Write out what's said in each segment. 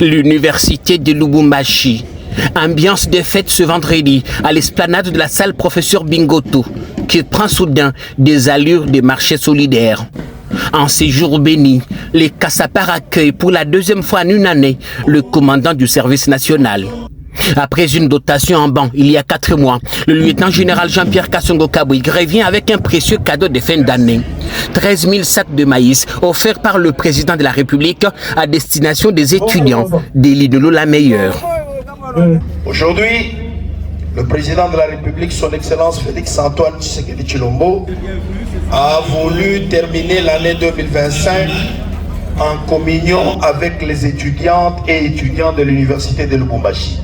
L'université de Lubumbashi. Ambiance de fête ce vendredi à l'esplanade de la salle Professeur Bingoto, qui prend soudain des allures de marché solidaire. En ces jours bénis, les Kassapars accueillent pour la deuxième fois en une année le commandant du service national. Après une dotation en banc il y a 4 mois, le lieutenant-général Jean-Pierre Kassongo Kabouik revient avec un précieux cadeau de fin d'année. 13 000 sacs de maïs offerts par le président de la République à destination des étudiants de l'Idolo la meilleure. Aujourd'hui, le président de la République, son Excellence Félix-Antoine Tshisekedi Tshilombo, a voulu terminer l'année 2025 en communion avec les étudiantes et étudiants de l'université de Lubumbashi.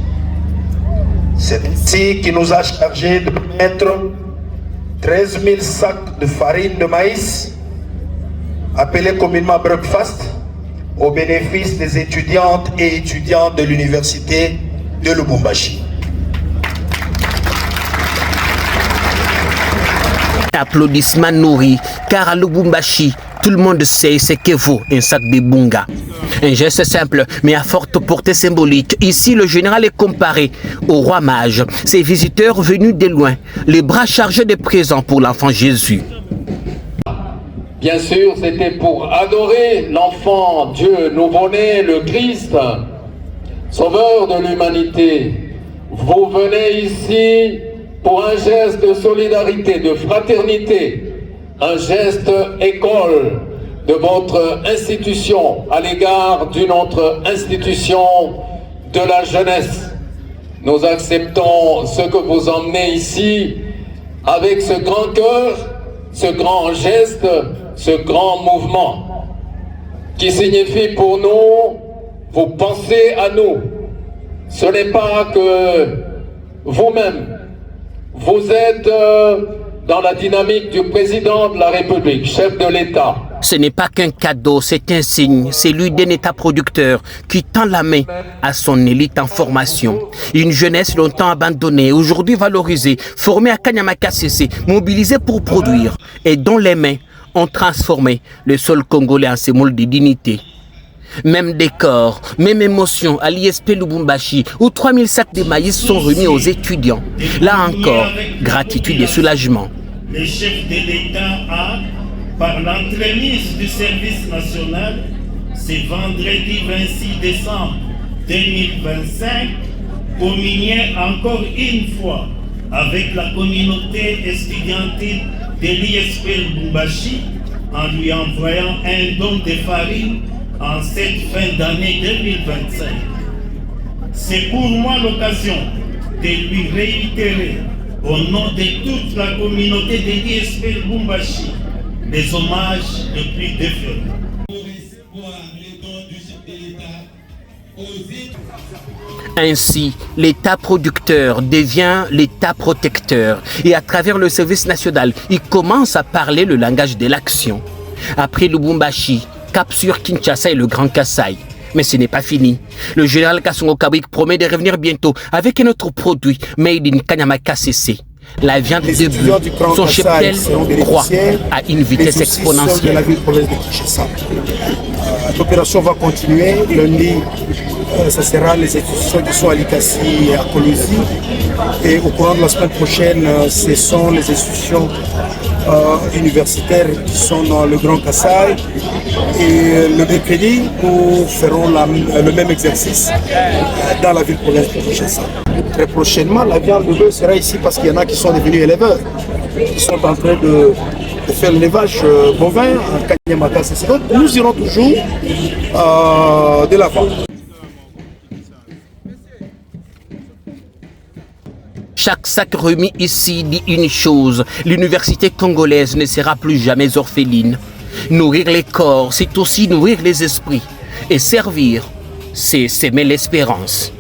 C'est ici qui nous a chargé de mettre 13 000 sacs de farine de maïs, appelé communément breakfast, au bénéfice des étudiantes et étudiants de l'université de Lubumbashi. Applaudissements nourris, car à Lubumbashi, tout le monde sait ce que vaut un sac de bunga. Un geste simple, mais à forte portée symbolique. Ici, le général est comparé au roi mage. Ses visiteurs venus de loin, les bras chargés de présents pour l'enfant Jésus. Bien sûr, c'était pour adorer l'enfant Dieu nouveau-né, le Christ, sauveur de l'humanité. Vous venez ici pour un geste de solidarité, de fraternité, un geste école de votre institution à l'égard d'une autre institution de la jeunesse. Nous acceptons ce que vous emmenez ici avec ce grand cœur, ce grand geste, ce grand mouvement qui signifie pour nous, vous pensez à nous. Ce n'est pas que vous-même, vous êtes dans la dynamique du président de la République, chef de l'État. Ce n'est pas qu'un cadeau, c'est un signe, c'est lui d'un État producteur qui tend la main à son élite en formation. Une jeunesse longtemps abandonnée, aujourd'hui valorisée, formée à Kanyama-Kasese, mobilisée pour produire et dont les mains ont transformé le sol congolais en semoule de dignité. Même décor, même émotion à l'ISP Lubumbashi, où 3000 sacs de maïs sont remis aux étudiants. Là encore, gratitude et soulagement. Le chef de l'État a, par l'entremise du service national, ce vendredi 26 décembre 2025, communié encore une fois avec la communauté estudiantine de l'ISP Lubumbashi en lui envoyant un don de farine en cette fin d'année 2025. C'est pour moi l'occasion de lui réitérer au nom de toute la communauté de l'ISP Lubumbashi les hommages les plus défendus. Ainsi, l'État producteur devient l'État protecteur et à travers le service national, il commence à parler le langage de l'action. Après Lubumbashi, cap sur Kinshasa et le Grand Kassai. Mais ce n'est pas fini. Le général Kassongo Kabouik promet de revenir bientôt avec un autre produit made in Kanyama-Kasese. La viande de bœuf, son cheptel croît à une vitesse exponentielle. L'opération va continuer. Lundi, ce sera les institutions qui sont à Likasi et à Kolosi. Et au courant de la semaine prochaine, ce sont les institutions universitaires qui sont dans le Grand Kassai. Et le mercredi, nous ferons le même exercice dans la ville province de Kinshasa. Très prochainement, la viande de bœuf sera ici parce qu'il y en a qui sont devenus éleveurs, qui sont en train de faire l'élevage bovin en Kanyama-Kasese. Donc nous irons toujours de l'avant. Chaque sac remis ici dit une chose, l'université congolaise ne sera plus jamais orpheline. Nourrir les corps, c'est aussi nourrir les esprits. Et servir, c'est s'aimer l'espérance.